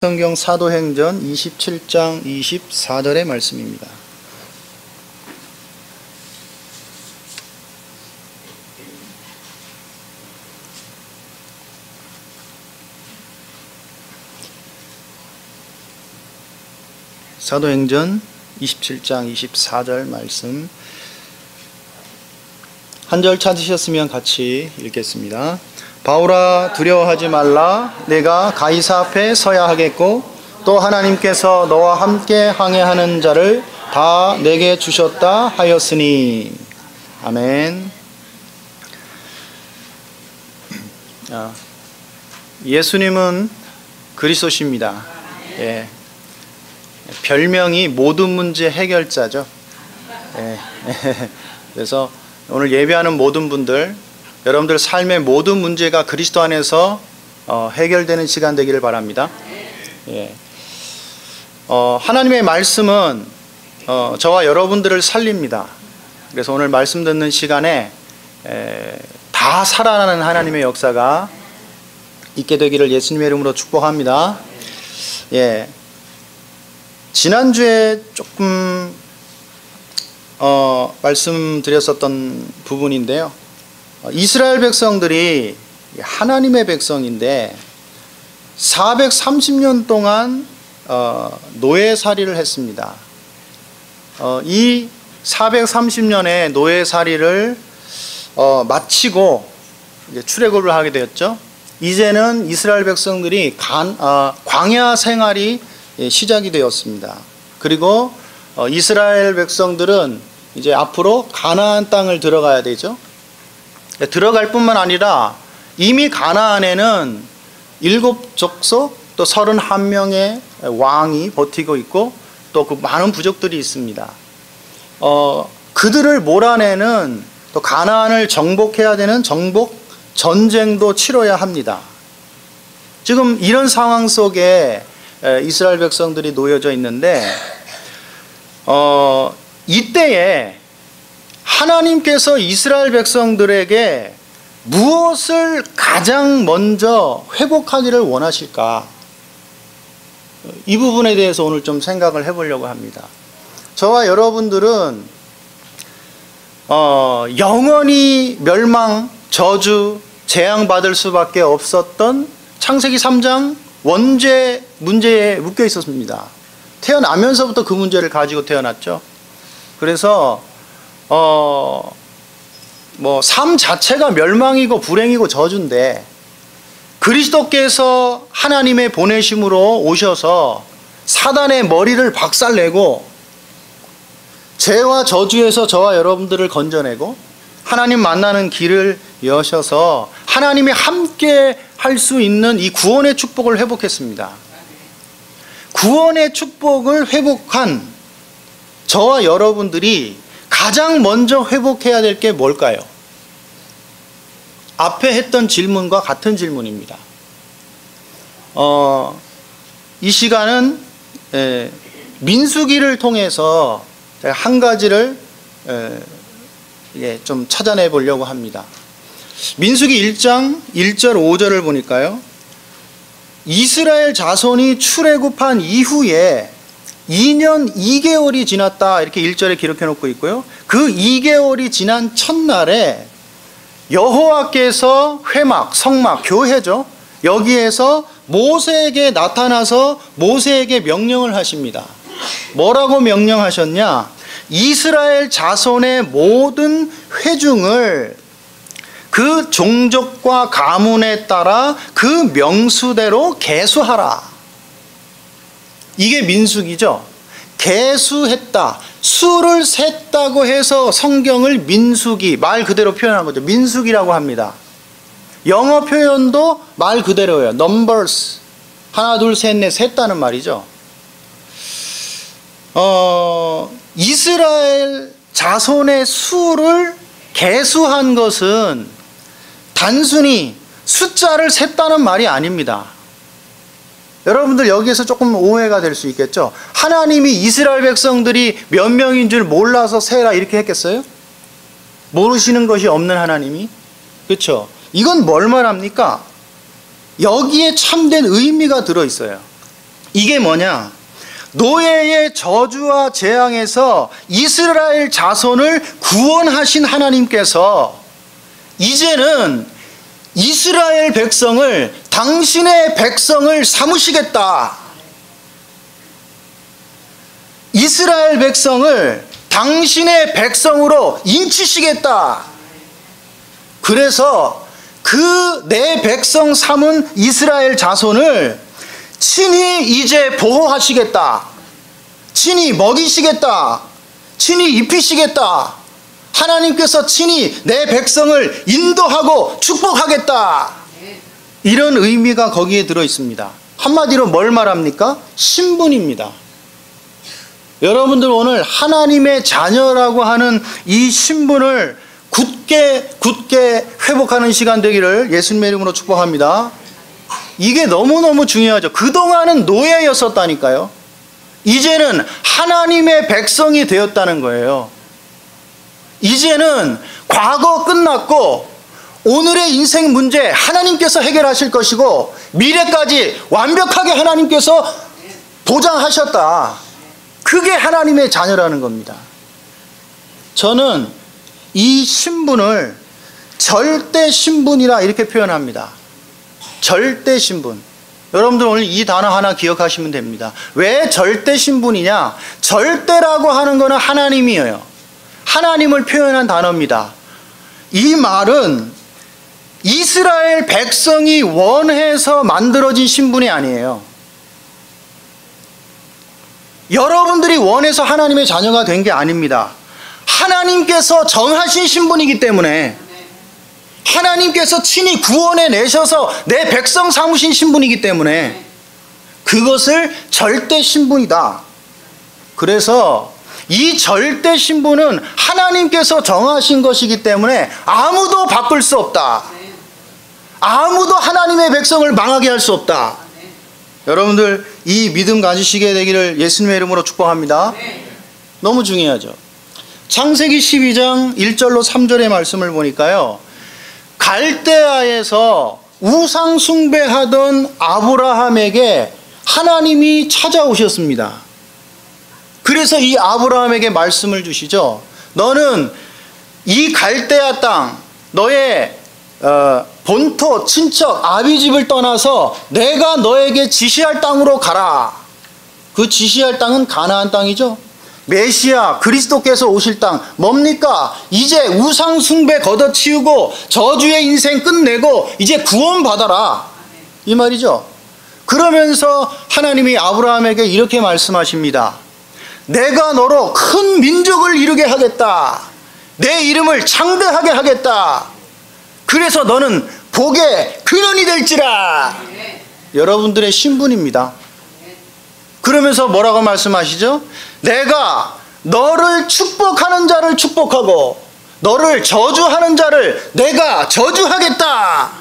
성경 사도행전 27장 24절의 말씀입니다. 사도행전 27장 24절 말씀 한 절 찾으셨으면 같이 읽겠습니다. 바울아, 두려워하지 말라. 내가 가이사 앞에 서야 하겠고 또 하나님께서 너와 함께 항해하는 자를 다 내게 주셨다 하였으니. 아멘. 예수님은 그리스도십니다. 예. 별명이 모든 문제 해결자죠. 예. 그래서 오늘 예배하는 모든 분들, 여러분들 삶의 모든 문제가 그리스도 안에서 해결되는 시간 되기를 바랍니다. 예. 하나님의 말씀은 저와 여러분들을 살립니다. 그래서 오늘 말씀 듣는 시간에 다 살아나는 하나님의 역사가 있게 되기를 예수님의 이름으로 축복합니다. 예. 지난주에 조금 말씀드렸었던 부분인데요. 이스라엘 백성들이 하나님의 백성인데 430년 동안 노예살이를 했습니다. 이 430년의 노예살이를 마치고 이제 출애굽을 하게 되었죠. 이제는 이스라엘 백성들이 광야 생활이 시작이 되었습니다. 그리고 이스라엘 백성들은 이제 앞으로 가나안 땅을 들어가야 되죠. 들어갈 뿐만 아니라 이미 가나안에는 7족속 또 31명의 왕이 버티고 있고 또 그 많은 부족들이 있습니다. 그들을 몰아내는 또 가나안을 정복해야 되는 정복 전쟁도 치러야 합니다. 지금 이런 상황 속에 이스라엘 백성들이 놓여져 있는데 이때에 하나님께서 이스라엘 백성들에게 무엇을 가장 먼저 회복하기를 원하실까? 이 부분에 대해서 오늘 좀 생각을 해보려고 합니다. 저와 여러분들은 영원히 멸망, 저주, 재앙받을 수밖에 없었던 창세기 3장 원죄 문제에 묶여 있었습니다. 태어나면서부터 그 문제를 가지고 태어났죠. 그래서 삶 자체가 멸망이고 불행이고 저주인데 그리스도께서 하나님의 보내심으로 오셔서 사단의 머리를 박살내고 죄와 저주에서 저와 여러분들을 건져내고 하나님 만나는 길을 여셔서 하나님이 함께 할 수 있는 이 구원의 축복을 회복했습니다. 구원의 축복을 회복한 저와 여러분들이 가장 먼저 회복해야 될 게 뭘까요? 앞에 했던 질문과 같은 질문입니다. 이 시간은 민수기를 통해서 제가 한 가지를 좀 찾아내 보려고 합니다. 민수기 1장 1절 5절을 보니까요. 이스라엘 자손이 출애굽한 이후에 2년 2개월이 지났다 이렇게 1절에 기록해 놓고 있고요. 그 2개월이 지난 첫날에 여호와께서 회막, 성막, 교회죠. 여기에서 모세에게 나타나서 모세에게 명령을 하십니다. 뭐라고 명령하셨냐? 이스라엘 자손의 모든 회중을 그 종족과 가문에 따라 그 명수대로 계수하라. 이게 민수기죠. 계수했다. 수를 셌다고 해서 성경을 민수기, 말 그대로 표현한 거죠. 민수기라고 합니다. 영어 표현도 말 그대로예요. numbers. 하나, 둘, 셋, 넷, 셌다는 말이죠. 이스라엘 자손의 수를 계수한 것은 단순히 숫자를 셌다는 말이 아닙니다. 여러분들 여기에서 조금 오해가 될 수 있겠죠. 하나님이 이스라엘 백성들이 몇 명인 줄 몰라서 세라 이렇게 했겠어요? 모르시는 것이 없는 하나님이? 그렇죠? 이건 뭘 말합니까? 여기에 참된 의미가 들어있어요. 이게 뭐냐? 노예의 저주와 재앙에서 이스라엘 자손을 구원하신 하나님께서 이제는 이스라엘 백성을 당신의 백성을 삼으시겠다. 이스라엘 백성을 당신의 백성으로 인치시겠다. 그래서 그 내 백성 삼은 이스라엘 자손을 친히 이제 보호하시겠다. 친히 먹이시겠다. 친히 입히시겠다. 하나님께서 친히 내 백성을 인도하고 축복하겠다. 이런 의미가 거기에 들어 있습니다. 한마디로 뭘 말합니까? 신분입니다. 여러분들 오늘 하나님의 자녀라고 하는 이 신분을 굳게 회복하는 시간 되기를 예수님의 이름으로 축복합니다. 이게 너무너무 중요하죠. 그동안은 노예였었다니까요. 이제는 하나님의 백성이 되었다는 거예요. 이제는 과거 끝났고 오늘의 인생 문제 하나님께서 해결하실 것이고 미래까지 완벽하게 하나님께서 보장하셨다. 그게 하나님의 자녀라는 겁니다. 저는 이 신분을 절대 신분이라 이렇게 표현합니다. 절대 신분. 여러분들 오늘 이 단어 하나 기억하시면 됩니다. 왜 절대 신분이냐? 절대라고 하는 것은 하나님이에요. 하나님을 표현한 단어입니다. 이 말은 이스라엘 백성이 원해서 만들어진 신분이 아니에요. 여러분들이 원해서 하나님의 자녀가 된 게 아닙니다. 하나님께서 정하신 신분이기 때문에, 하나님께서 친히 구원해 내셔서 내 백성 삼으신 신분이기 때문에 그것을 절대 신분이다. 그래서 이 절대 신분은 하나님께서 정하신 것이기 때문에 아무도 바꿀 수 없다. 아무도 하나님의 백성을 망하게 할 수 없다. 여러분들 이 믿음 가지시게 되기를 예수님의 이름으로 축복합니다. 너무 중요하죠. 창세기 12장 1절로 3절의 말씀을 보니까요, 갈대아에서 우상 숭배하던 아브라함에게 하나님이 찾아오셨습니다. 그래서 이 아브라함에게 말씀을 주시죠. 너는 이 갈대아 땅, 너의 본토, 친척, 아비집을 떠나서 내가 너에게 지시할 땅으로 가라. 그 지시할 땅은 가나안 땅이죠. 메시아 그리스도께서 오실 땅 뭡니까? 이제 우상 숭배 걷어치우고 저주의 인생 끝내고 이제 구원받아라, 이 말이죠. 그러면서 하나님이 아브라함에게 이렇게 말씀하십니다. 내가 너로 큰 민족을 이루게 하겠다. 내 이름을 창대하게 하겠다. 그래서 너는 복의 근원이 될지라. 여러분들의 신분입니다. 그러면서 뭐라고 말씀하시죠? 내가 너를 축복하는 자를 축복하고 너를 저주하는 자를 내가 저주하겠다.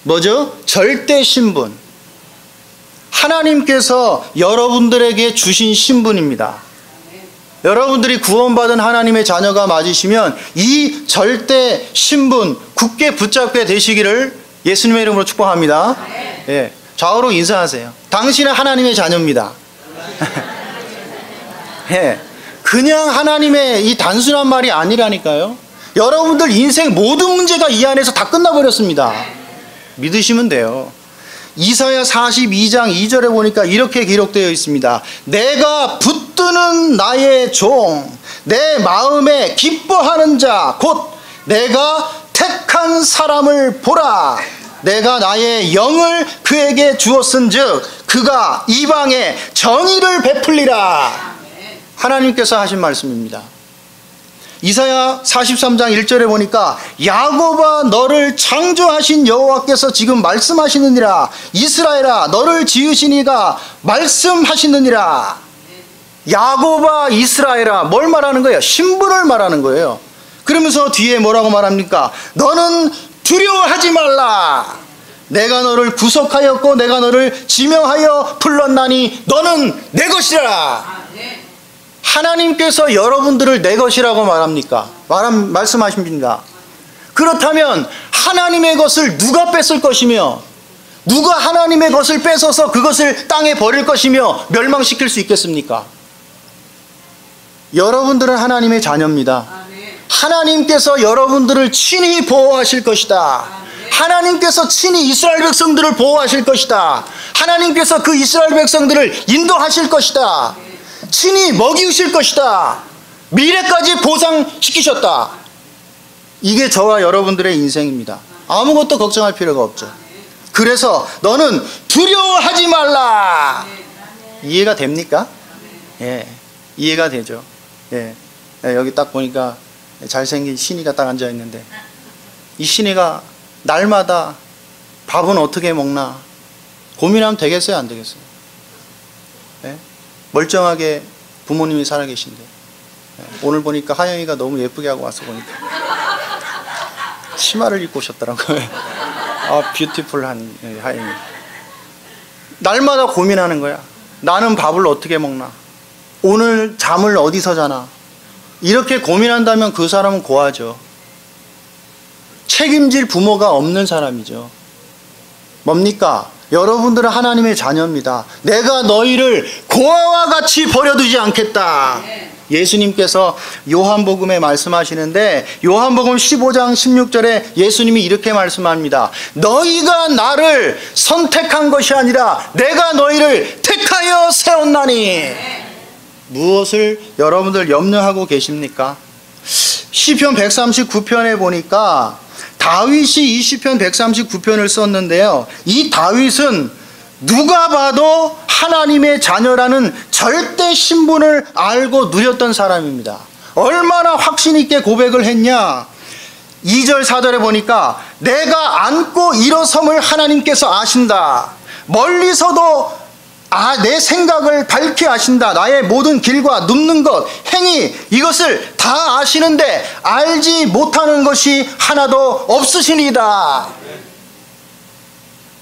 뭐죠? 절대 신분. 하나님께서 여러분들에게 주신 신분입니다. 여러분들이 구원받은 하나님의 자녀가 맞으시면 이 절대 신분 굳게 붙잡게 되시기를 예수님의 이름으로 축복합니다. 예, 좌우로 인사하세요. 당신은 하나님의 자녀입니다. 예, 그냥 하나님의 이 단순한 말이 아니라니까요. 여러분들 인생 모든 문제가 이 안에서 다 끝나버렸습니다. 믿으시면 돼요. 이사야 42장 2절에 보니까 이렇게 기록되어 있습니다. 내가 붙드는 나의 종, 내 마음에 기뻐하는 자, 곧 내가 택한 사람을 보라. 내가 나의 영을 그에게 주었은즉 그가 이방에 정의를 베풀리라. 하나님께서 하신 말씀입니다. 이사야 43장 1절에 보니까 야곱아 너를 창조하신 여호와께서 지금 말씀하시느니라. 이스라엘아 너를 지으신 이가 말씀하시느니라. 야곱아 이스라엘아, 뭘 말하는 거예요? 신분을 말하는 거예요. 그러면서 뒤에 뭐라고 말합니까? 너는 두려워하지 말라. 내가 너를 구속하였고 내가 너를 지명하여 불렀나니 너는 내 것이라. 하나님께서 여러분들을 내 것이라고 말씀하십니다. 그렇다면 하나님의 것을 누가 뺏을 것이며 누가 하나님의 것을 뺏어서 그것을 땅에 버릴 것이며 멸망시킬 수 있겠습니까? 여러분들은 하나님의 자녀입니다. 하나님께서 여러분들을 친히 보호하실 것이다. 하나님께서 친히 이스라엘 백성들을 보호하실 것이다. 하나님께서 그 이스라엘 백성들을 인도하실 것이다. 친히 먹이실 것이다. 미래까지 보상시키셨다. 이게 저와 여러분들의 인생입니다. 아무것도 걱정할 필요가 없죠. 그래서 너는 두려워하지 말라. 이해가 됩니까? 예, 이해가 되죠. 예, 여기 딱 보니까 잘생긴 신이가 딱 앉아 있는데, 이 신이가 날마다 밥은 어떻게 먹나 고민하면 되겠어요, 안 되겠어요? 예? 멀쩡하게 부모님이 살아계신데, 예, 오늘 보니까 하영이가 너무 예쁘게 하고 와서 보니까 치마를 입고 오셨더라고요. 아, 뷰티풀한 하영이. 날마다 고민하는 거야. 나는 밥을 어떻게 먹나, 오늘 잠을 어디서 자나. 이렇게 고민한다면 그 사람은 고아죠. 책임질 부모가 없는 사람이죠. 뭡니까? 여러분들은 하나님의 자녀입니다. 내가 너희를 고아와 같이 버려두지 않겠다. 예수님께서 요한복음에 말씀하시는데, 요한복음 15장 16절에 예수님이 이렇게 말씀합니다. 너희가 나를 선택한 것이 아니라 내가 너희를 택하여 세웠나니. 무엇을 여러분들 염려하고 계십니까? 시편 139편에 보니까 다윗이 이 시편 139편을 썼는데요, 이 다윗은 누가 봐도 하나님의 자녀라는 절대 신분을 알고 누렸던 사람입니다. 얼마나 확신 있게 고백을 했냐. 2절 4절에 보니까 내가 앉고 일어섬을 하나님께서 아신다. 멀리서도 내 생각을 밝히 아신다. 나의 모든 길과 눕는 것, 행위, 이것을 다 아시는데 알지 못하는 것이 하나도 없으시니이다.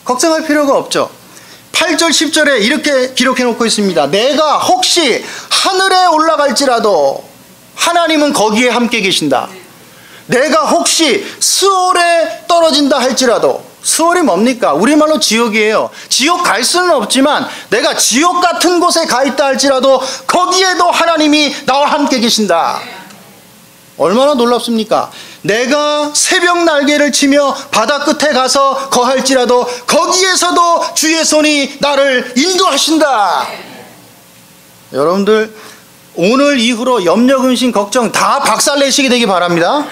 걱정할 필요가 없죠. 8절 10절에 이렇게 기록해 놓고 있습니다. 내가 혹시 하늘에 올라갈지라도 하나님은 거기에 함께 계신다. 내가 혹시 스올에 떨어진다 할지라도, 스올이 뭡니까? 우리말로 지옥이에요. 지옥 갈 수는 없지만 내가 지옥 같은 곳에 가 있다 할지라도 거기에도 하나님이 나와 함께 계신다. 얼마나 놀랍습니까? 내가 새벽 날개를 치며 바다 끝에 가서 거할지라도 거기에서도 주의 손이 나를 인도하신다. 여러분들 오늘 이후로 염려, 근심, 걱정 다 박살내시게 되기 바랍니다.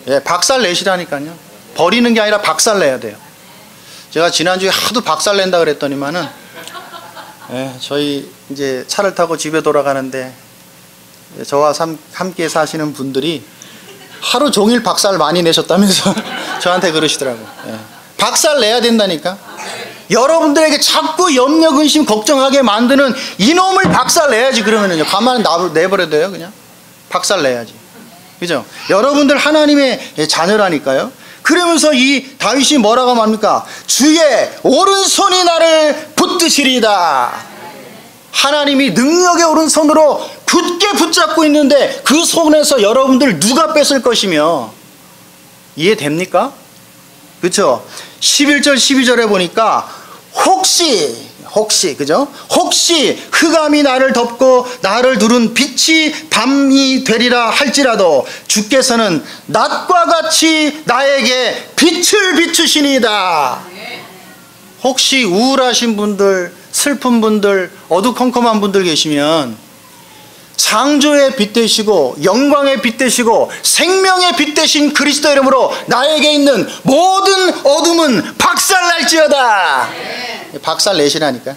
예, 박살내시라니까요. 버리는 게 아니라 박살내야 돼요. 제가 지난주에 하도 박살낸다 그랬더니만은, 예, 저희 이제 차를 타고 집에 돌아가는데 저와 함께 사시는 분들이 하루 종일 박살 많이 내셨다면서 저한테 그러시더라고요. 예. 박살 내야 된다니까. 여러분들에게 자꾸 염려, 근심, 걱정하게 만드는 이놈을 박살 내야지. 그러면은요, 가만히 내버려둬요. 그냥 박살 내야지. 그죠? 여러분들 하나님의 자녀라니까요. 그러면서 이 다윗이 뭐라고 합니까? 주의 오른손이 나를 붙드시리다. 하나님이 능력의 오른손으로 굳게 붙잡고 있는데 그 손에서 여러분들 누가 뺏을 것이며, 이해됩니까? 그렇죠? 11절 12절에 보니까 혹시 그죠? 혹시 흑암이 나를 덮고 나를 두른 빛이 밤이 되리라 할지라도 주께서는 낮과 같이 나에게 빛을 비추시니이다. 혹시 우울하신 분들, 슬픈 분들, 어두컴컴한 분들 계시면 창조의 빛 되시고 영광의 빛 되시고 생명의 빛 되신 그리스도 이름으로 나에게 있는 모든 어둠은 박살날지어다. 박살내시라니까.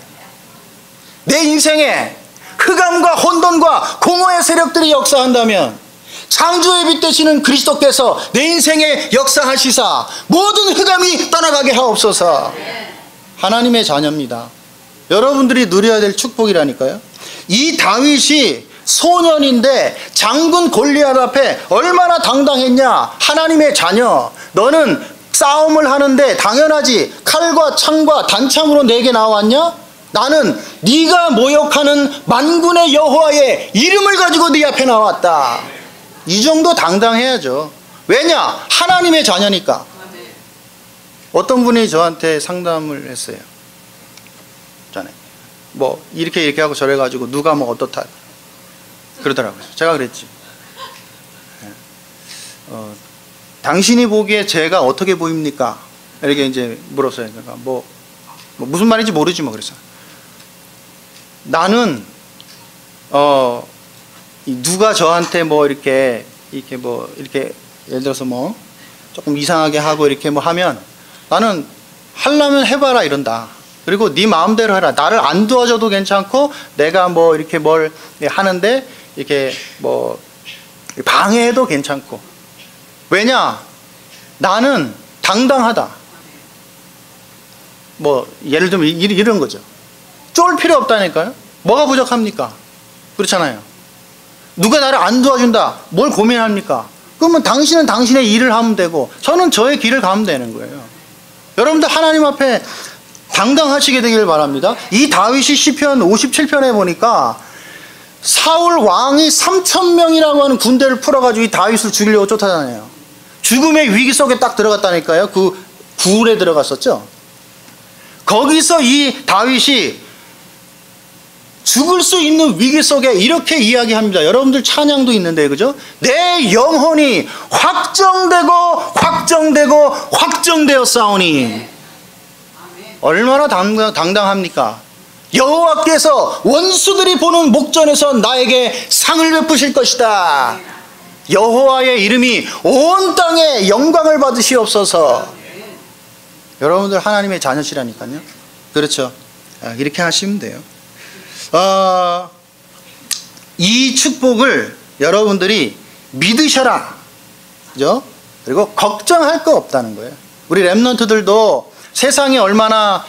내 인생에 흑암과 혼돈과 공허의 세력들이 역사한다면 창조의 빛 되시는 그리스도께서 내 인생에 역사하시사 모든 흑암이 떠나가게 하옵소서. 하나님의 자녀입니다. 여러분들이 누려야 될 축복이라니까요. 이 다윗이 소년인데 장군 골리앗 앞에 얼마나 당당했냐. 하나님의 자녀, 너는 싸움을 하는데 당연하지 칼과 창과 단창으로 내게 나왔냐? 나는 네가 모욕하는 만군의 여호와의 이름을 가지고 네 앞에 나왔다. 이 정도 당당해야죠. 왜냐? 하나님의 자녀니까. 어떤 분이 저한테 상담을 했어요. 전에 뭐 이렇게 하고 저래 가지고 누가 뭐 어떻다 그러더라고요. 제가 그랬지. 당신이 보기에 제가 어떻게 보입니까? 이렇게 이제 물었어요. 그러니까 뭐 무슨 말인지 모르지 뭐 그래서 나는 누가 저한테 뭐 이렇게 예를 들어서 뭐 조금 이상하게 하고 이렇게 뭐 하면 나는 하려면 해봐라 이런다. 그리고 네 마음대로 해라. 나를 안 도와줘도 괜찮고 내가 뭐 이렇게 뭘 하는데 이렇게 뭐 방해해도 괜찮고. 왜냐? 나는 당당하다. 뭐 예를 들면 이런 거죠. 쫄 필요 없다니까요. 뭐가 부족합니까? 그렇잖아요. 누가 나를 안 도와준다. 뭘 고민합니까? 그러면 당신은 당신의 일을 하면 되고 저는 저의 길을 가면 되는 거예요. 여러분들 하나님 앞에 당당하시게 되길 바랍니다. 이 다윗이 시편 57편에 보니까 사울 왕이 3,000명이라고 하는 군대를 풀어가지고 이 다윗을 죽이려고 쫓아다녀요. 죽음의 위기 속에 딱 들어갔다니까요. 그 굴에 들어갔었죠. 거기서 이 다윗이 죽을 수 있는 위기 속에 이렇게 이야기합니다. 여러분들 찬양도 있는데 그죠? 내 영혼이 확정되었사오니. 얼마나 당당합니까? 여호와께서 원수들이 보는 목전에서 나에게 상을 베푸실 것이다. 여호와의 이름이 온 땅에 영광을 받으시옵소서. 여러분들 하나님의 자녀시라니까요. 그렇죠? 이렇게 하시면 돼요. 이 축복을 여러분들이 믿으셔라. 그죠? 그리고 걱정할 거 없다는 거예요. 우리 렘넌트들도 세상이 얼마나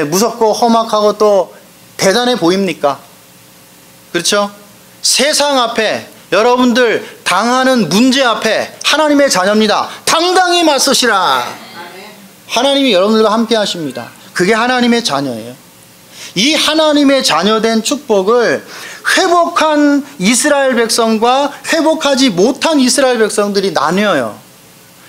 무섭고 험악하고 또 대단해 보입니까? 그렇죠? 세상 앞에 여러분들 당하는 문제 앞에 하나님의 자녀입니다. 당당히 맞서시라. 하나님이 여러분들과 함께 하십니다. 그게 하나님의 자녀예요. 이 하나님의 자녀된 축복을 회복한 이스라엘 백성과 회복하지 못한 이스라엘 백성들이 나뉘어요.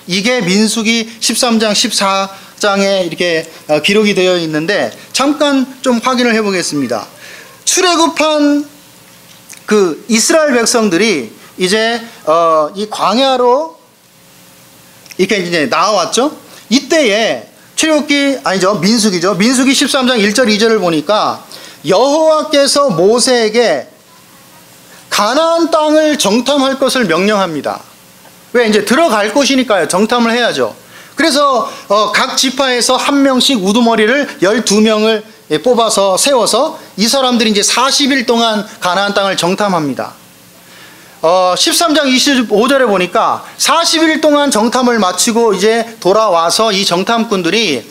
이게 민수기 13장 14장에 이렇게 기록이 되어 있는데 잠깐 좀 확인을 해 보겠습니다. 출애굽한 그 이스라엘 백성들이 이제 이 광야로 이렇게 이제 나와왔죠. 이때에 민수기죠. 민수기 13장 1절 2절을 보니까 여호와께서 모세에게 가나안 땅을 정탐할 것을 명령합니다. 왜? 이제 들어갈 곳이니까요. 정탐을 해야죠. 그래서 각 지파에서 한 명씩 우두머리를 12명을 뽑아서 세워서 이 사람들이 이제 40일 동안 가나안 땅을 정탐합니다. 13장 25절에 보니까 40일 동안 정탐을 마치고 이제 돌아와서 이 정탐꾼들이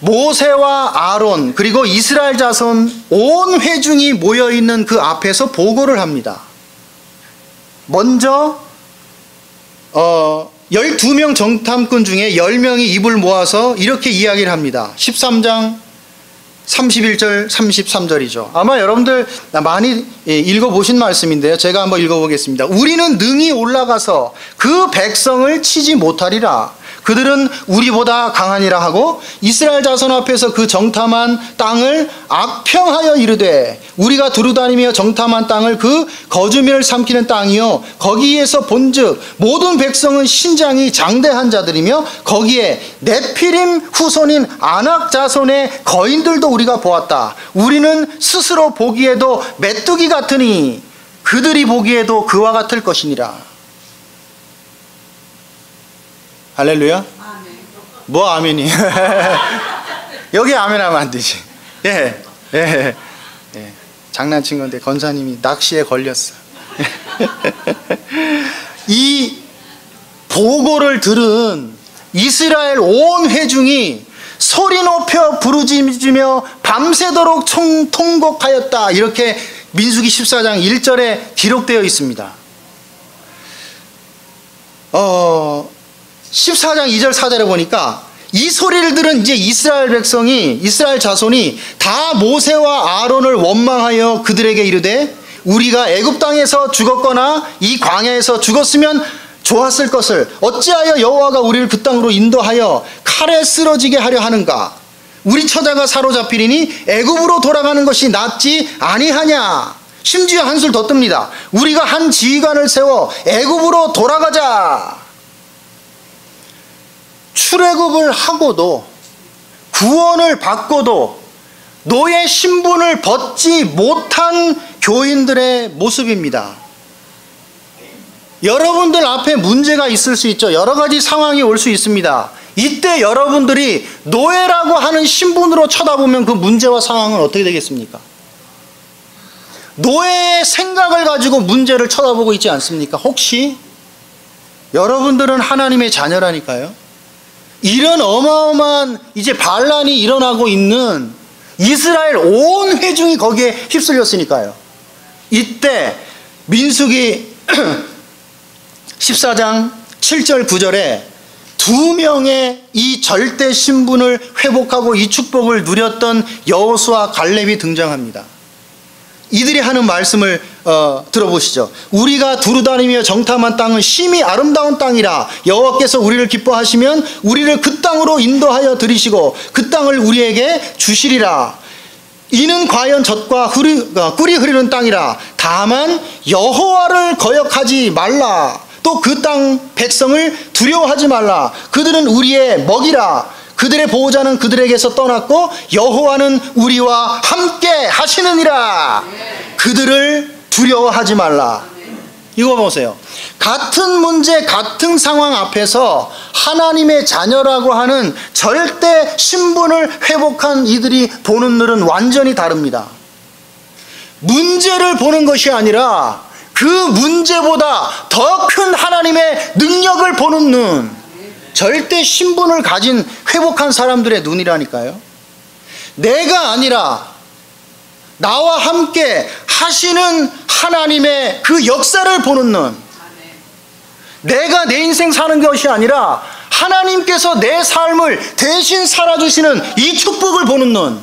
모세와 아론 그리고 이스라엘 자손 온 회중이 모여있는 그 앞에서 보고를 합니다. 먼저 12명 정탐꾼 중에 10명이 입을 모아서 이렇게 이야기를 합니다. 13장 31절 33절이죠. 아마 여러분들 많이 읽어보신 말씀인데요. 제가 한번 읽어보겠습니다. 우리는 능히 올라가서 그 백성을 치지 못하리라. 그들은 우리보다 강하니라 하고 이스라엘 자손 앞에서 그 정탐한 땅을 악평하여 이르되 우리가 두루다니며 정탐한 땅을 그 거주민을 삼키는 땅이요 거기에서 본즉 모든 백성은 신장이 장대한 자들이며 거기에 네피림 후손인 아낙 자손의 거인들도 우리가 보았다. 우리는 스스로 보기에도 메뚜기 같으니 그들이 보기에도 그와 같을 것이니라. 할렐루야? 뭐 아멘이? 여기 아멘하면 안 되지. 예. 장난친 건데 권사님이 낚시에 걸렸어. 이 보고를 들은 이스라엘 온 회중이 소리 높여 부르짖으며 밤새도록 통곡하였다. 이렇게 민수기 14장 1절에 기록되어 있습니다. 14장 2절 4절에 보니까 이 소리를 들은 이제 이스라엘 백성이 이스라엘 자손이 다 모세와 아론을 원망하여 그들에게 이르되 우리가 애굽 땅에서 죽었거나 이 광야에서 죽었으면 좋았을 것을 어찌하여 여호와가 우리를 그 땅으로 인도하여 칼에 쓰러지게 하려 하는가? 우리 처자가 사로잡히리니 애굽으로 돌아가는 것이 낫지 아니하냐? 심지어 한술 더 뜹니다. 우리가 한 지휘관을 세워 애굽으로 돌아가자. 출애굽을 하고도 구원을 받고도 노예 신분을 벗지 못한 교인들의 모습입니다. 여러분들 앞에 문제가 있을 수 있죠. 여러 가지 상황이 올 수 있습니다. 이때 여러분들이 노예라고 하는 신분으로 쳐다보면 그 문제와 상황은 어떻게 되겠습니까? 노예의 생각을 가지고 문제를 쳐다보고 있지 않습니까? 혹시 여러분들은 하나님의 자녀라니까요. 이런 어마어마한 이제 반란이 일어나고 있는 이스라엘 온 회중이 거기에 휩쓸렸으니까요. 이때 민수기 14장 7절 9절에 두 명의 이 절대 신분을 회복하고 이 축복을 누렸던 여호수아 갈렙이 등장합니다. 이들이 하는 말씀을 들어보시죠. 우리가 두루다니며 정탐한 땅은 심히 아름다운 땅이라 여호와께서 우리를 기뻐하시면 우리를 그 땅으로 인도하여 들이시고 그 땅을 우리에게 주시리라. 이는 과연 젖과 꿀이 흐르는 땅이라. 다만 여호와를 거역하지 말라. 또 그 땅 백성을 두려워하지 말라. 그들은 우리의 먹이라. 그들의 보호자는 그들에게서 떠났고 여호와는 우리와 함께 하시느니라. 그들을 두려워하지 말라. 이거 보세요. 같은 문제, 같은 상황 앞에서 하나님의 자녀라고 하는 절대 신분을 회복한 이들이 보는 눈은 완전히 다릅니다. 문제를 보는 것이 아니라 그 문제보다 더 큰 하나님의 능력을 보는 눈, 절대 신분을 가진 회복한 사람들의 눈이라니까요. 내가 아니라 나와 함께 하시는 하나님의 그 역사를 보는 눈, 내가 내 인생 사는 것이 아니라 하나님께서 내 삶을 대신 살아주시는 이 축복을 보는 눈.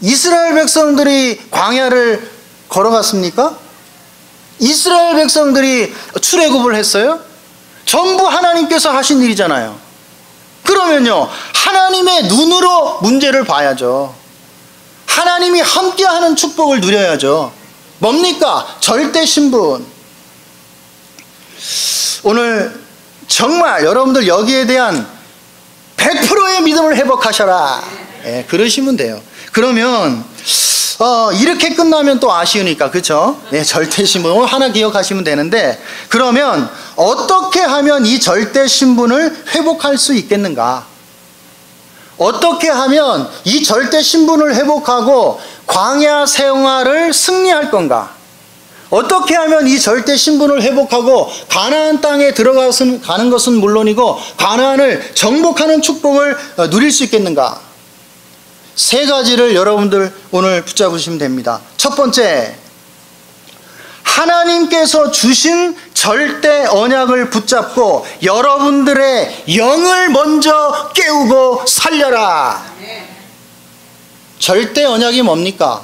이스라엘 백성들이 광야를 걸어갔습니까? 이스라엘 백성들이 출애굽을 했어요? 전부 하나님께서 하신 일이잖아요. 그러면요, 하나님의 눈으로 문제를 봐야죠. 하나님이 함께하는 축복을 누려야죠. 뭡니까? 절대 신분. 오늘 정말 여러분들 여기에 대한 100%의 믿음을 회복하셔라. 예, 그러시면 돼요. 그러면 이렇게 끝나면 또 아쉬우니까, 그렇죠? 네, 절대 신분 하나 기억하시면 되는데, 그러면 어떻게 하면 이 절대 신분을 회복할 수 있겠는가? 어떻게 하면 이 절대 신분을 회복하고 광야 생활을 승리할 건가? 어떻게 하면 이 절대 신분을 회복하고 가나안 땅에 가는 것은 물론이고 가나안을 정복하는 축복을 누릴 수 있겠는가? 세 가지를 여러분들 오늘 붙잡으시면 됩니다. 첫 번째, 하나님께서 주신 절대 언약을 붙잡고 여러분들의 영을 먼저 깨우고 살려라. 절대 언약이 뭡니까?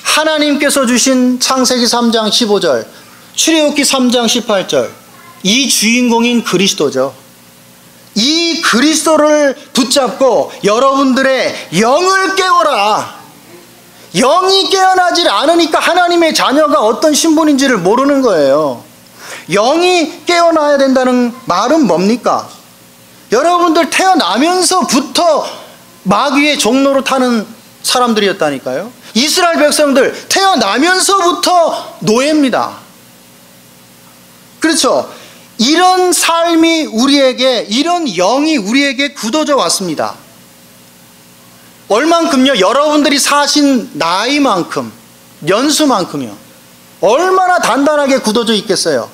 하나님께서 주신 창세기 3장 15절, 출애굽기 3장 18절, 이 주인공인 그리스도죠. 이 그리스도를 붙잡고 여러분들의 영을 깨워라. 영이 깨어나질 않으니까 하나님의 자녀가 어떤 신분인지를 모르는 거예요. 영이 깨어나야 된다는 말은 뭡니까? 여러분들 태어나면서부터 마귀의 종로로 타는 사람들이었다니까요. 이스라엘 백성들 태어나면서부터 노예입니다. 그렇죠? 이런 삶이 우리에게, 이런 영이 우리에게 굳어져 왔습니다. 얼만큼요? 여러분들이 사신 나이만큼, 연수만큼요. 얼마나 단단하게 굳어져 있겠어요?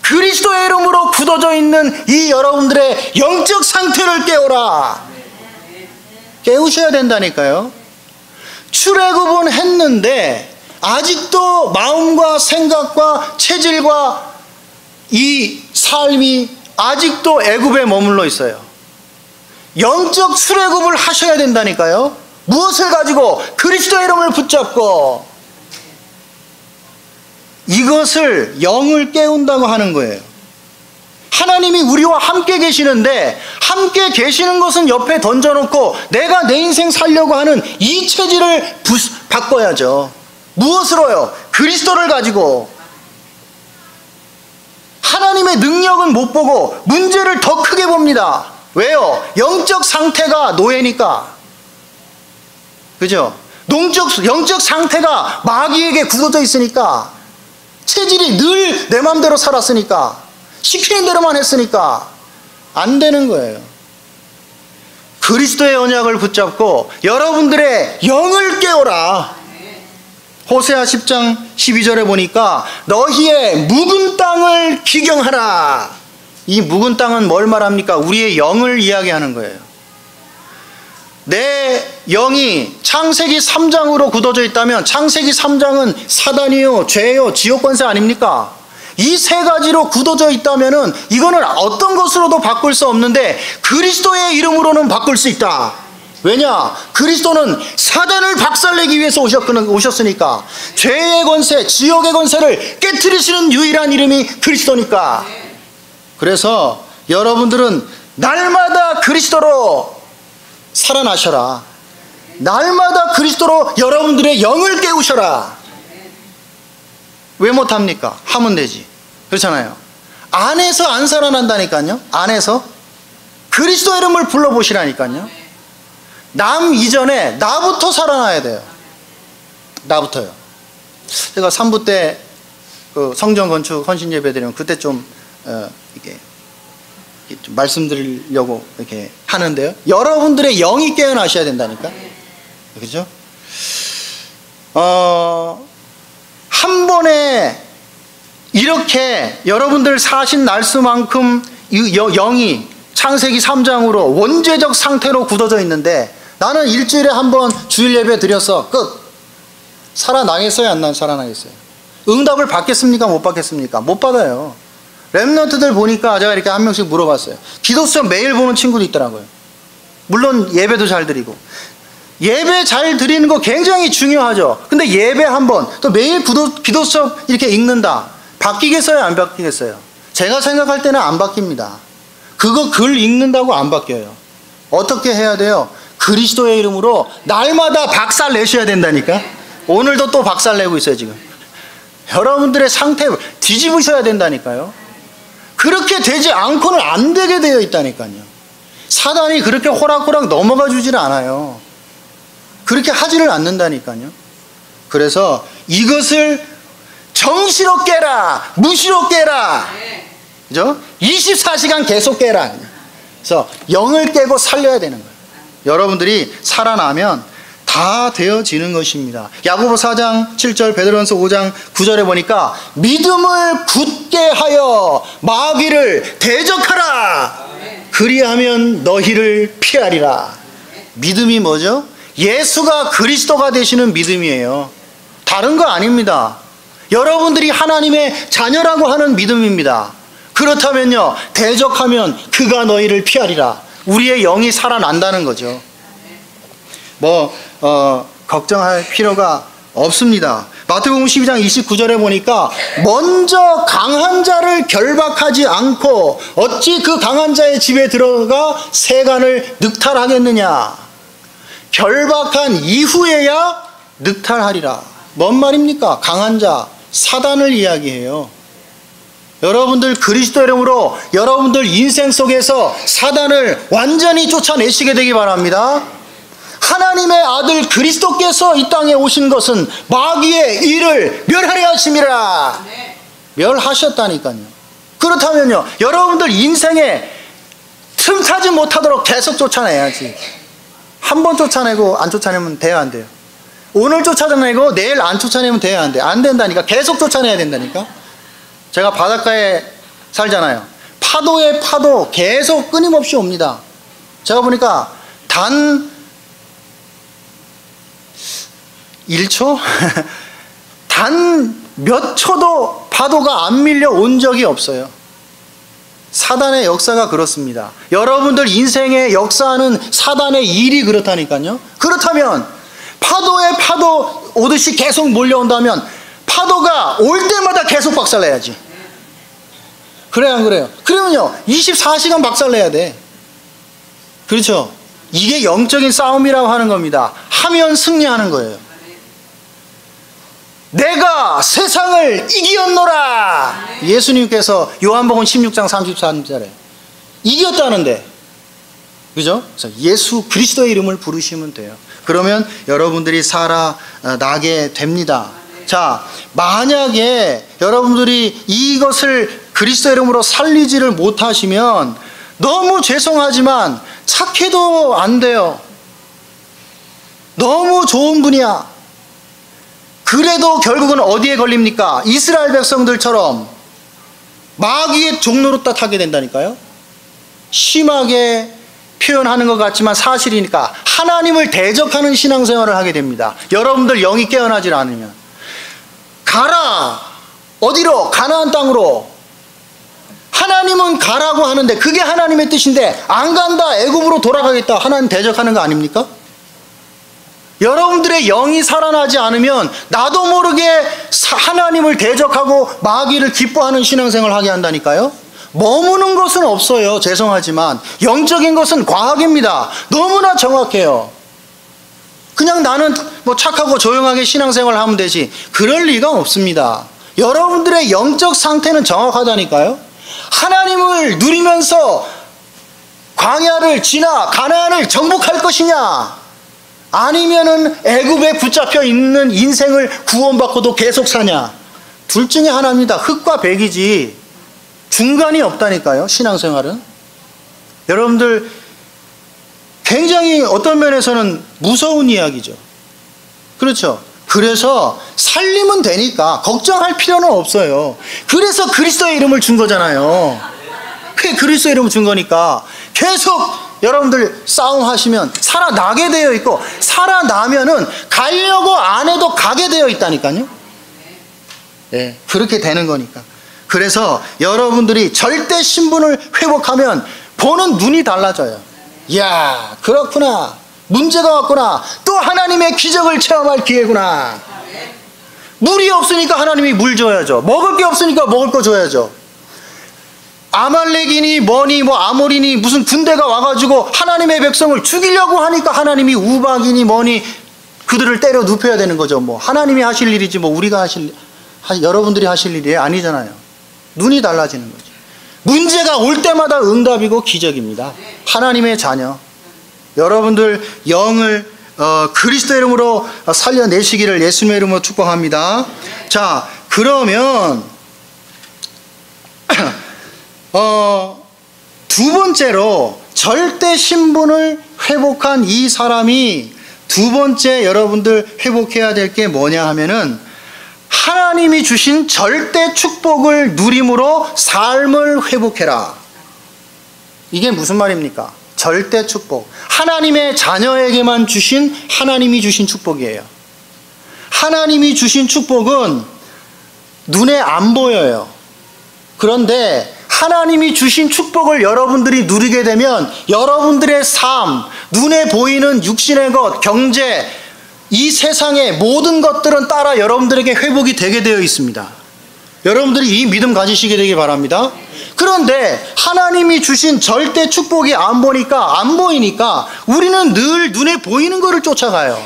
그리스도의 이름으로 굳어져 있는 이 여러분들의 영적 상태를 깨우라. 깨우셔야 된다니까요. 출애굽은 했는데 아직도 마음과 생각과 체질과 이 삶이 아직도 애굽에 머물러 있어요. 영적 출애굽을 하셔야 된다니까요. 무엇을 가지고? 그리스도의 이름을 붙잡고. 이것을 영을 깨운다고 하는 거예요. 하나님이 우리와 함께 계시는데 함께 계시는 것은 옆에 던져놓고 내가 내 인생 살려고 하는 이 체질을 바꿔야죠. 무엇으로요? 그리스도를 가지고. 하나님의 능력은 못 보고 문제를 더 크게 봅니다. 왜요? 영적 상태가 노예니까. 그죠? 영적 상태가 마귀에게 굳어져 있으니까. 체질이 늘 내 마음대로 살았으니까. 시키는 대로만 했으니까 안 되는 거예요. 그리스도의 언약을 붙잡고 여러분들의 영을 깨워라. 호세아 10장 12절에 보니까 너희의 묵은 땅을 기경하라. 이 묵은 땅은 뭘 말합니까? 우리의 영을 이야기하는 거예요. 내 영이 창세기 3장으로 굳어져 있다면 창세기 3장은 사단이요, 죄요, 지옥 권세 아닙니까? 이 세 가지로 굳어져 있다면은 이거는 어떤 것으로도 바꿀 수 없는데 그리스도의 이름으로는 바꿀 수 있다. 왜냐? 그리스도는 사단을 박살내기 위해서 오셨으니까. 죄의 권세, 지옥의 권세를 깨트리시는 유일한 이름이 그리스도니까. 그래서 여러분들은 날마다 그리스도로 살아나셔라. 날마다 그리스도로 여러분들의 영을 깨우셔라. 왜 못합니까? 하면 되지. 그렇잖아요. 안에서 안 살아난다니까요. 안에서 그리스도 이름을 불러보시라니까요. 남 이전에 나부터 살아나야 돼요. 나부터요. 제가 3부 때 그 성전 건축 헌신 예배 드리면 그때 좀 이게 좀 말씀드리려고 이렇게 하는데요. 여러분들의 영이 깨어나셔야 된다니까. 그렇죠? 한 번에 이렇게 여러분들 사신 날수만큼 영이 창세기 3장으로 원죄적 상태로 굳어져 있는데 나는 일주일에 한 번 주일 예배 드렸어. 끝. 살아나겠어요? 안 살아나겠어요? 응답을 받겠습니까? 못 받겠습니까? 못 받아요. 렘넌트들 보니까 제가 이렇게 한 명씩 물어봤어요. 기도 수업 매일 보는 친구도 있더라고요. 물론 예배도 잘 드리고. 예배 잘 드리는 거 굉장히 중요하죠. 근데 예배 한 번, 또 매일 기도 수업 이렇게 읽는다. 바뀌겠어요? 안 바뀌겠어요? 제가 생각할 때는 안 바뀝니다. 그거 글 읽는다고 안 바뀌어요. 어떻게 해야 돼요? 그리스도의 이름으로 날마다 박살 내셔야 된다니까. 오늘도 또 박살 내고 있어요 지금. 여러분들의 상태를 뒤집으셔야 된다니까요. 그렇게 되지 않고는 안 되게 되어 있다니까요. 사단이 그렇게 호락호락 넘어가 주지는 않아요. 그렇게 하지를 않는다니까요. 그래서 이것을 정시로 깨라, 무시로 깨라. 그죠? 24시간 계속 깨라. 그래서 영을 깨고 살려야 되는 거예요. 여러분들이 살아나면 다 되어지는 것입니다. 야고보 4장 7절, 베드로전서 5장 9절에 보니까 믿음을 굳게 하여 마귀를 대적하라. 그리하면 너희를 피하리라. 믿음이 뭐죠? 예수가 그리스도가 되시는 믿음이에요. 다른 거 아닙니다. 여러분들이 하나님의 자녀라고 하는 믿음입니다. 그렇다면요, 대적하면 그가 너희를 피하리라. 우리의 영이 살아난다는 거죠. 걱정할 필요가 없습니다. 마태복음 12장 29절에 보니까 먼저 강한 자를 결박하지 않고 어찌 그 강한 자의 집에 들어가 세간을 늑탈하겠느냐. 결박한 이후에야 늑탈하리라. 뭔 말입니까? 강한 자, 사단을 이야기해요. 여러분들 그리스도 이름으로 여러분들 인생 속에서 사단을 완전히 쫓아내시게 되기 바랍니다. 하나님의 아들 그리스도께서 이 땅에 오신 것은 마귀의 일을 멸하려 하심이라. 멸하셨다니까요. 그렇다면요, 여러분들 인생에 틈타지 못하도록 계속 쫓아내야지. 한 번 쫓아내고 안 쫓아내면 돼요, 안 돼요? 오늘 쫓아내고 내일 안 쫓아내면 돼요, 안 돼요? 안 된다니까. 계속 쫓아내야 된다니까. 제가 바닷가에 살잖아요. 파도에 파도 계속 끊임없이 옵니다. 제가 보니까 단 1초? 단 몇 초도 파도가 안 밀려 온 적이 없어요. 사단의 역사가 그렇습니다. 여러분들 인생의 역사하는 사단의 일이 그렇다니까요. 그렇다면 파도에 파도 오듯이 계속 몰려온다면 파도가 올 때마다 계속 박살내야지. 그래요, 안 그래요? 그러면요 24시간 박살내야 돼. 그렇죠? 이게 영적인 싸움이라고 하는 겁니다. 하면 승리하는 거예요. 내가 세상을 이기었노라. 예수님께서 요한복음 16장 33절에 이겼다는데, 그죠? 그래서 예수 그리스도의 이름을 부르시면 돼요. 그러면 여러분들이 살아나게 됩니다. 자, 만약에 여러분들이 이것을 그리스도 이름으로 살리지를 못하시면 너무 죄송하지만 착해도 안 돼요. 너무 좋은 분이야. 그래도 결국은 어디에 걸립니까? 이스라엘 백성들처럼 마귀의 종노릇다 타게 된다니까요. 심하게 표현하는 것 같지만 사실이니까 하나님을 대적하는 신앙생활을 하게 됩니다. 여러분들 영이 깨어나질 않으면. 가라! 어디로? 가나안 땅으로. 하나님은 가라고 하는데 그게 하나님의 뜻인데 안 간다, 애굽으로 돌아가겠다, 하나님 대적하는 거 아닙니까? 여러분들의 영이 살아나지 않으면 나도 모르게 하나님을 대적하고 마귀를 기뻐하는 신앙생활을 하게 한다니까요. 머무는 것은 없어요. 죄송하지만 영적인 것은 과학입니다. 너무나 정확해요. 그냥 나는 뭐 착하고 조용하게 신앙생활을 하면 되지, 그럴 리가 없습니다. 여러분들의 영적 상태는 정확하다니까요. 하나님을 누리면서 광야를 지나 가나안을 정복할 것이냐, 아니면은 애굽에 붙잡혀 있는 인생을 구원받고도 계속 사냐, 둘 중에 하나입니다. 흑과 백이지 중간이 없다니까요. 신앙생활은 여러분들 굉장히 어떤 면에서는 무서운 이야기죠. 그렇죠? 그래서 살리면 되니까 걱정할 필요는 없어요. 그래서 그리스도의 이름을 준 거잖아요. 그게 그리스도의 이름을 준 거니까 계속 여러분들 싸움하시면 살아나게 되어 있고, 살아나면은 가려고 안 해도 가게 되어 있다니까요. 네, 그렇게 되는 거니까. 그래서 여러분들이 절대 신분을 회복하면 보는 눈이 달라져요. 이야, 그렇구나, 문제가 왔구나, 또 하나님의 기적을 체험할 기회구나. 물이 없으니까 하나님이 물 줘야죠. 먹을 게 없으니까 먹을 거 줘야죠. 아말렉이니 뭐니 뭐 아모리니 무슨 군대가 와가지고 하나님의 백성을 죽이려고 하니까 하나님이 우박이니 뭐니 그들을 때려 눕혀야 되는 거죠. 뭐 하나님이 하실 일이지 뭐 우리가 여러분들이 하실 일이 아니잖아요. 눈이 달라지는 거죠. 문제가 올 때마다 응답이고 기적입니다. 하나님의 자녀 여러분들 영을 그리스도 이름으로 살려내시기를 예수님의 이름으로 축복합니다. 자, 그러면 두 번째로 절대 신분을 회복한 이 사람이 두 번째 여러분들 회복해야 될 게 뭐냐 하면은 하나님이 주신 절대 축복을 누림으로 삶을 회복해라. 이게 무슨 말입니까? 절대 축복. 하나님의 자녀에게만 주신, 하나님이 주신 축복이에요. 하나님이 주신 축복은 눈에 안 보여요. 그런데 하나님이 주신 축복을 여러분들이 누리게 되면 여러분들의 삶, 눈에 보이는 육신의 것, 경제, 이 세상의 모든 것들은 따라 여러분들에게 회복이 되게 되어 있습니다. 여러분들이 이 믿음 가지시게 되기 바랍니다. 그런데 하나님이 주신 절대 축복이 안 보이니까 우리는 늘 눈에 보이는 것을 쫓아가요.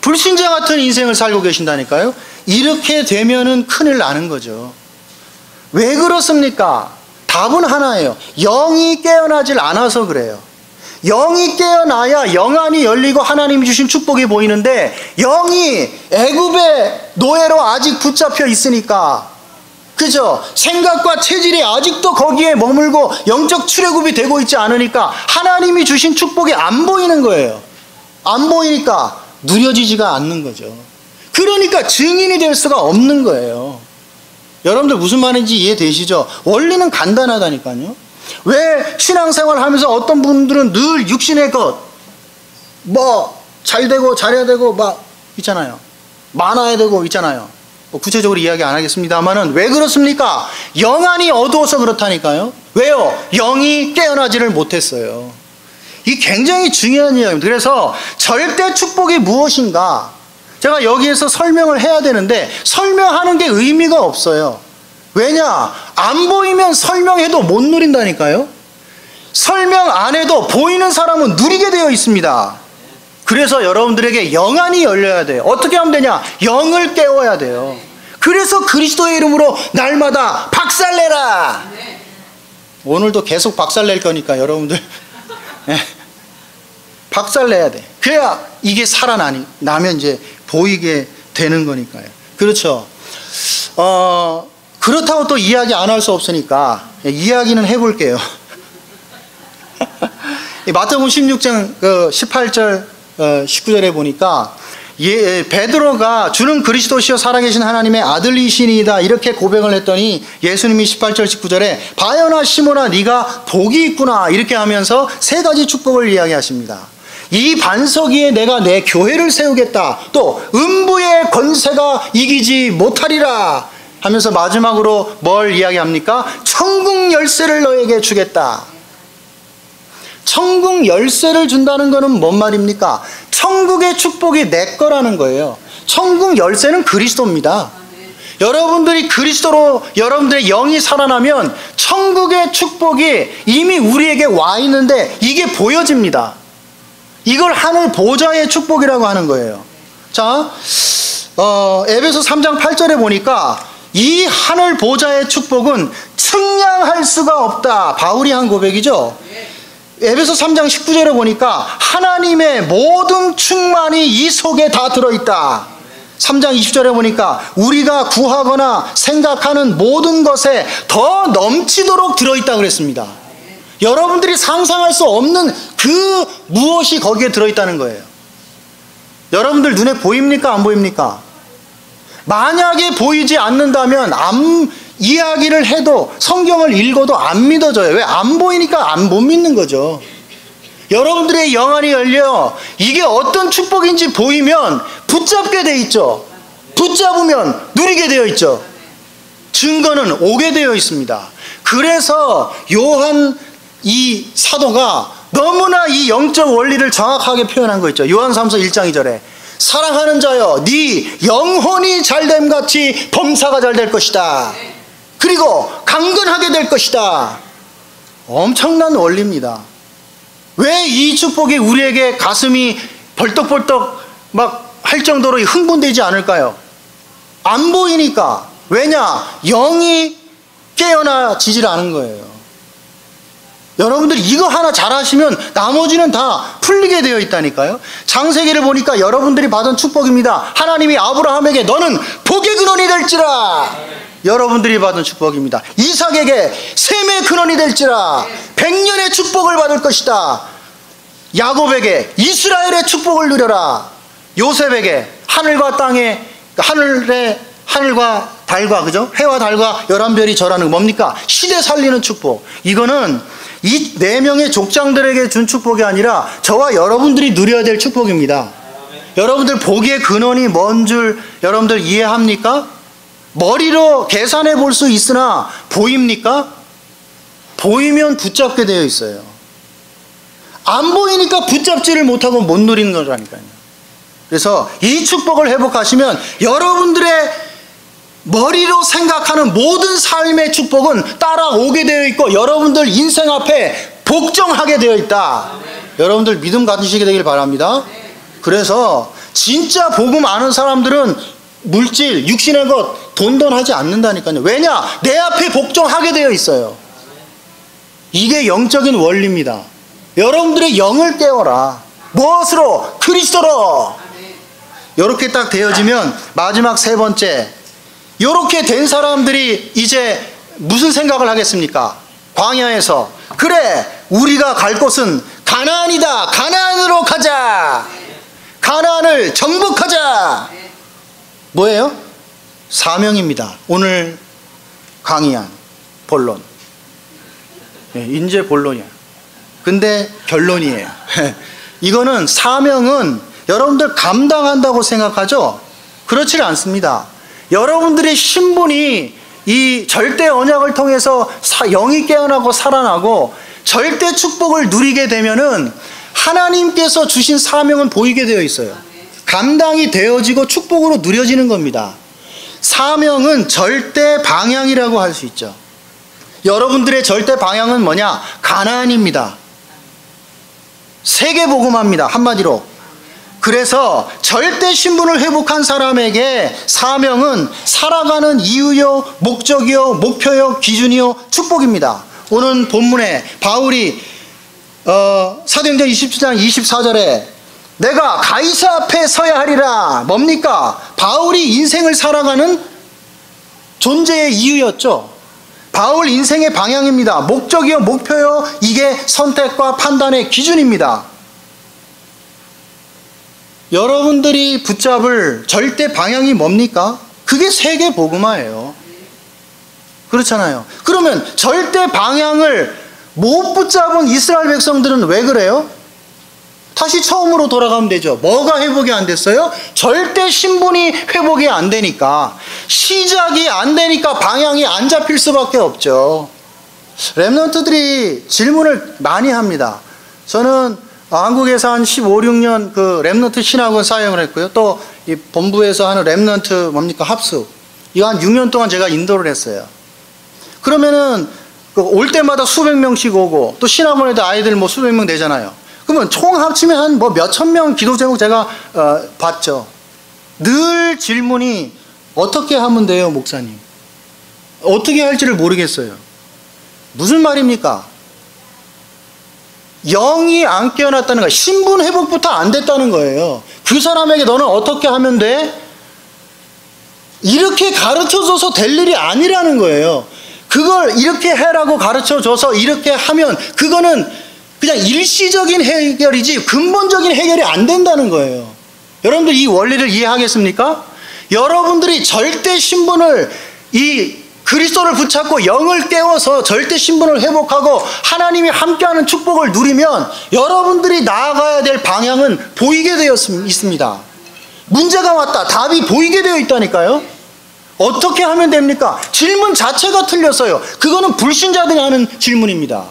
불신자 같은 인생을 살고 계신다니까요. 이렇게 되면은 큰일 나는 거죠. 왜 그렇습니까? 답은 하나예요. 영이 깨어나질 않아서 그래요. 영이 깨어나야 영안이 열리고 하나님이 주신 축복이 보이는데 영이 애굽의 노예로 아직 붙잡혀 있으니까, 그죠? 생각과 체질이 아직도 거기에 머물고 영적 출애굽이 되고 있지 않으니까 하나님이 주신 축복이 안 보이는 거예요. 안 보이니까 누려지지가 않는 거죠. 그러니까 증인이 될 수가 없는 거예요. 여러분들 무슨 말인지 이해되시죠? 원리는 간단하다니까요. 왜 신앙생활 하면서 어떤 분들은 늘 육신의 것, 뭐 잘되고 잘해야 되고 막 있잖아요. 많아야 되고 있잖아요. 뭐 구체적으로 이야기 안 하겠습니다만은 왜 그렇습니까? 영안이 어두워서 그렇다니까요. 왜요? 영이 깨어나지를 못했어요. 이 굉장히 중요한 이야기입니다. 그래서 절대 축복이 무엇인가? 제가 여기에서 설명을 해야 되는데 설명하는 게 의미가 없어요. 왜냐? 안 보이면 설명해도 못 누린다니까요. 설명 안 해도 보이는 사람은 누리게 되어 있습니다. 그래서 여러분들에게 영안이 열려야 돼요. 어떻게 하면 되냐? 영을 깨워야 돼요. 그래서 그리스도의 이름으로 날마다 박살내라. 오늘도 계속 박살낼 거니까 여러분들 박살내야 돼. 그래야 이게 살아나면 이제 보이게 되는 거니까요. 그렇죠. 그렇다고 또 이야기 안 할 수 없으니까 이야기는 해볼게요. 마태복음 16장 18절 19절에 보니까 베드로가 주는 그리스도시요 살아계신 하나님의 아들이시니이다 이렇게 고백을 했더니 예수님이 18절 19절에 바요나 시몬아 네가 복이 있구나 이렇게 하면서 세 가지 축복을 이야기하십니다. 이 반석 위에 내가 내 교회를 세우겠다. 또 음부의 권세가 이기지 못하리라 하면서 마지막으로 뭘 이야기합니까? 천국 열쇠를 너에게 주겠다. 천국 열쇠를 준다는 것은 뭔 말입니까? 천국의 축복이 내 거라는 거예요. 천국 열쇠는 그리스도입니다. 여러분들이 그리스도로 여러분들의 영이 살아나면 천국의 축복이 이미 우리에게 와 있는데 이게 보여집니다. 이걸 하늘 보좌의 축복이라고 하는 거예요. 자, 에베소 3장 8절에 보니까 이 하늘 보좌의 축복은 측량할 수가 없다. 바울이 한 고백이죠. 에베소 3장 19절에 보니까 하나님의 모든 충만이 이 속에 다 들어있다. 3장 20절에 보니까 우리가 구하거나 생각하는 모든 것에 더 넘치도록 들어있다 그랬습니다. 여러분들이 상상할 수 없는 그 무엇이 거기에 들어있다는 거예요. 여러분들 눈에 보입니까? 안 보입니까? 만약에 보이지 않는다면 이야기를 해도 성경을 읽어도 안 믿어져요. 왜? 안 보이니까 못 믿는 거죠. 여러분들의 영안이 열려 이게 어떤 축복인지 보이면 붙잡게 돼 있죠. 붙잡으면 누리게 되어 있죠. 증거는 오게 되어 있습니다. 그래서 요한 이 사도가 너무나 이 영적 원리를 정확하게 표현한 거 있죠. 요한삼서 1장 2절에 사랑하는 자여 네 영혼이 잘됨 같이 범사가 잘 될 것이다. 그리고 강건하게 될 것이다. 엄청난 원리입니다. 왜 이 축복이 우리에게 가슴이 벌떡벌떡 막 할 정도로 흥분되지 않을까요? 안 보이니까. 왜냐? 영이 깨어나지질 않은 거예요. 여러분들 이거 하나 잘하시면 나머지는 다 풀리게 되어 있다니까요. 창세기를 보니까 여러분들이 받은 축복입니다. 하나님이 아브라함에게 너는 복의 근원이 될지라. 여러분들이 받은 축복입니다. 이삭에게 셈의 근원이 될지라. 100년의 축복을 받을 것이다. 야곱에게 이스라엘의 축복을 누려라. 요셉에게 하늘과 땅에 하늘과 달과 그죠? 해와 달과 11별이 절하는 뭡니까? 시대 살리는 축복. 이거는 이 4명의 족장들에게 준 축복이 아니라 저와 여러분들이 누려야 될 축복입니다. 여러분들 복의 근원이 뭔 줄 여러분들 이해합니까? 머리로 계산해 볼 수 있으나 보입니까? 보이면 붙잡게 되어 있어요. 안 보이니까 붙잡지를 못하고 못 누리는 거라니까요. 그래서 이 축복을 회복하시면 여러분들의 머리로 생각하는 모든 삶의 축복은 따라오게 되어 있고 여러분들 인생 앞에 복종하게 되어 있다. 여러분들 믿음 가지시게 되길 바랍니다. 그래서 진짜 복음 아는 사람들은 물질, 육신의 것 돈돈하지 않는다니까요. 왜냐? 내 앞에 복종하게 되어 있어요. 이게 영적인 원리입니다. 여러분들의 영을 깨워라. 무엇으로? 그리스도로. 이렇게 딱 되어지면 마지막 세 번째, 이렇게 된 사람들이 이제 무슨 생각을 하겠습니까? 광야에서 그래 우리가 갈 곳은 가나안이다. 가나안으로 가자. 가나안을 정복하자. 뭐예요? 사명입니다. 오늘 강의한 본론. 이제 본론이야. 근데 결론이에요. 이거는 사명은 여러분들 감당한다고 생각하죠? 그렇지 않습니다. 여러분들의 신분이 이 절대 언약을 통해서 영이 깨어나고 살아나고 절대 축복을 누리게 되면은 하나님께서 주신 사명은 보이게 되어 있어요. 감당이 되어지고 축복으로 누려지는 겁니다. 사명은 절대 방향이라고 할 수 있죠. 여러분들의 절대 방향은 뭐냐? 가나안입니다. 세계복음화입니다. 한마디로. 그래서 절대 신분을 회복한 사람에게 사명은 살아가는 이유요, 목적이요, 목표요, 기준이요, 축복입니다. 오늘 본문에 바울이 사도행전 27장 24절에 내가 가이사 앞에 서야 하리라. 뭡니까? 바울이 인생을 살아가는 존재의 이유였죠. 바울 인생의 방향입니다. 목적이요, 목표요, 이게 선택과 판단의 기준입니다. 여러분들이 붙잡을 절대 방향이 뭡니까? 그게 세계 복음화예요. 그렇잖아요. 그러면 절대 방향을 못 붙잡은 이스라엘 백성들은 왜 그래요? 다시 처음으로 돌아가면 되죠. 뭐가 회복이 안 됐어요? 절대 신분이 회복이 안 되니까, 시작이 안 되니까 방향이 안 잡힐 수밖에 없죠. 렘넌트들이 질문을 많이 합니다. 저는 한국에서 한 15, 16년 그 렘넌트 신학원 사역을 했고요. 또 이 본부에서 하는 렘넌트 뭡니까? 합숙. 이거 한 6년 동안 제가 인도를 했어요. 그러면은 올 때마다 수백 명씩 오고, 또 신학원에도 아이들 뭐 수백 명 되잖아요. 그러면 총 합치면 한 뭐 몇천 명 기도 제목 제가 봤죠. 늘 질문이 어떻게 하면 돼요, 목사님? 어떻게 할지를 모르겠어요. 무슨 말입니까? 영이 안 깨어났다는 거예요. 신분 회복부터 안 됐다는 거예요. 그 사람에게 너는 어떻게 하면 돼? 이렇게 가르쳐줘서 될 일이 아니라는 거예요. 그걸 이렇게 해라고 가르쳐줘서 이렇게 하면 그거는 그냥 일시적인 해결이지 근본적인 해결이 안 된다는 거예요. 여러분들 이 원리를 이해하겠습니까? 여러분들이 절대 신분을, 이 그리스도를 붙잡고 영을 깨워서 절대 신분을 회복하고 하나님이 함께하는 축복을 누리면 여러분들이 나아가야 될 방향은 보이게 되어 있습니다. 문제가 왔다. 답이 보이게 되어 있다니까요. 어떻게 하면 됩니까? 질문 자체가 틀렸어요. 그거는 불신자들이 하는 질문입니다.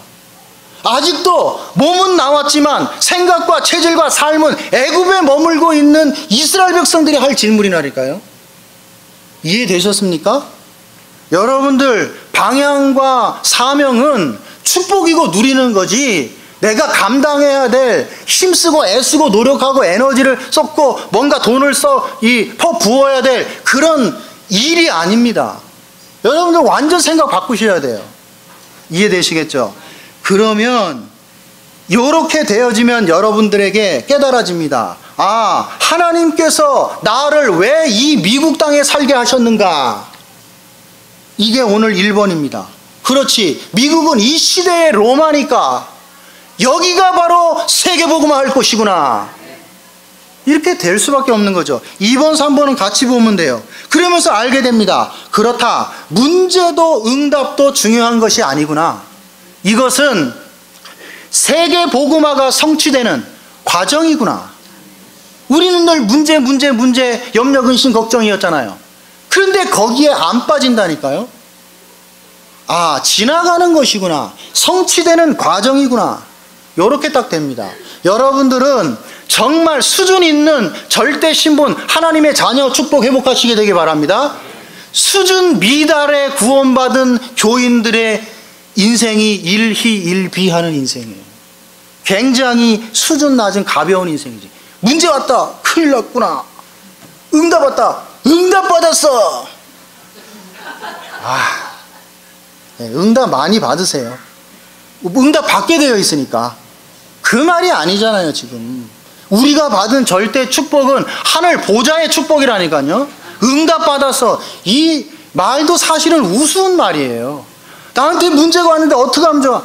아직도 몸은 나왔지만 생각과 체질과 삶은 애굽에 머물고 있는 이스라엘 백성들이 할 질문이라니까요. 이해되셨습니까? 여러분들 방향과 사명은 축복이고 누리는 거지, 내가 감당해야 될 힘쓰고 애쓰고 노력하고 에너지를 쏟고 뭔가 돈을 퍼 부어야 될 그런 일이 아닙니다. 여러분들 완전 생각 바꾸셔야 돼요. 이해되시겠죠? 그러면 이렇게 되어지면 여러분들에게 깨달아집니다. 아, 하나님께서 나를 왜 이 미국 땅에 살게 하셨는가? 이게 오늘 1번입니다. 그렇지, 미국은 이 시대의 로마니까 여기가 바로 세계복음화 할 곳이구나. 이렇게 될 수밖에 없는 거죠. 2번, 3번은 같이 보면 돼요. 그러면서 알게 됩니다. 그렇다, 문제도 응답도 중요한 것이 아니구나. 이것은 세계복음화가 성취되는 과정이구나. 우리는 늘 문제, 염려, 근심, 걱정이었잖아요. 그런데 거기에 안 빠진다니까요. 아, 지나가는 것이구나. 성취되는 과정이구나. 요렇게 딱 됩니다. 여러분들은 정말 수준 있는 절대 신분, 하나님의 자녀 축복 회복하시게 되기 바랍니다. 수준 미달에 구원받은 교인들의 인생이 일희일비하는 인생이에요. 굉장히 수준 낮은 가벼운 인생이지. 문제 왔다, 큰일 났구나. 응답 왔다, 응답 받았어. 응답 많이 받으세요. 응답 받게 되어 있으니까. 그 말이 아니잖아요. 지금 우리가 받은 절대 축복은 하늘 보좌의 축복이라니까요. 응답 받았어, 이 말도 사실은 우스운 말이에요. 나한테 문제가 왔는데 어떻게 하면 좋아?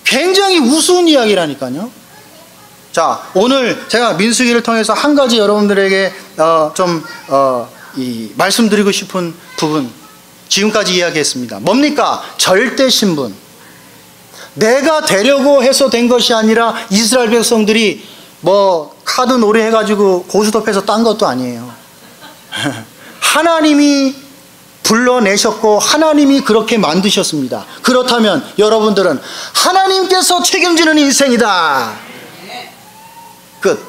굉장히 우스운 이야기라니까요. 자, 오늘 제가 민수기를 통해서 한 가지 여러분들에게 말씀드리고 싶은 부분, 지금까지 이야기했습니다. 뭡니까? 절대 신분. 내가 되려고 해서 된 것이 아니라 이스라엘 백성들이 뭐 카드 놀이 해가지고 고스톱해서 딴 것도 아니에요. 하나님이 불러내셨고 하나님이 그렇게 만드셨습니다. 그렇다면 여러분들은 하나님께서 책임지는 인생이다. 끝.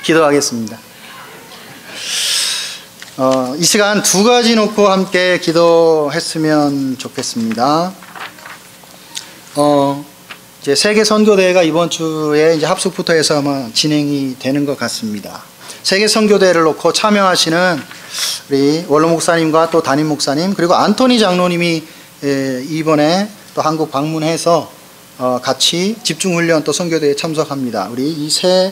기도하겠습니다. 이 시간 두 가지 놓고 함께 기도했으면 좋겠습니다. 이제 세계 선교대회가 이번 주에 이제 합숙부터 해서 아마 진행이 되는 것 같습니다. 세계 선교대회를 놓고 참여하시는 우리 원로 목사님과 또 담임 목사님 그리고 안토니 장로님이 이번에 또 한국 방문해서 같이 집중훈련 또 선교대회에 참석합니다. 우리 이 세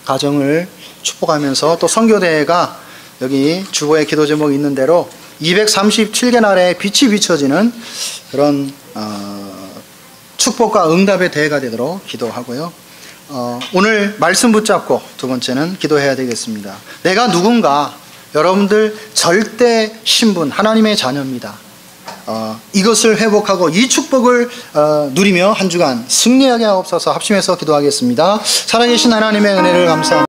가정을 축복하면서 또 선교대회가 여기 주보에 기도 제목이 있는 대로 237개 나라에 빛이 비춰지는 그런 축복과 응답의 대회가 되도록 기도하고요. 오늘 말씀 붙잡고 두 번째는 기도해야 되겠습니다. 내가 누군가, 여러분들 절대 신분 하나님의 자녀입니다. 이것을 회복하고 이 축복을 누리며 한 주간 승리하게 하옵소서. 합심해서 기도하겠습니다. 살아계신 하나님의 은혜를 감사합니다.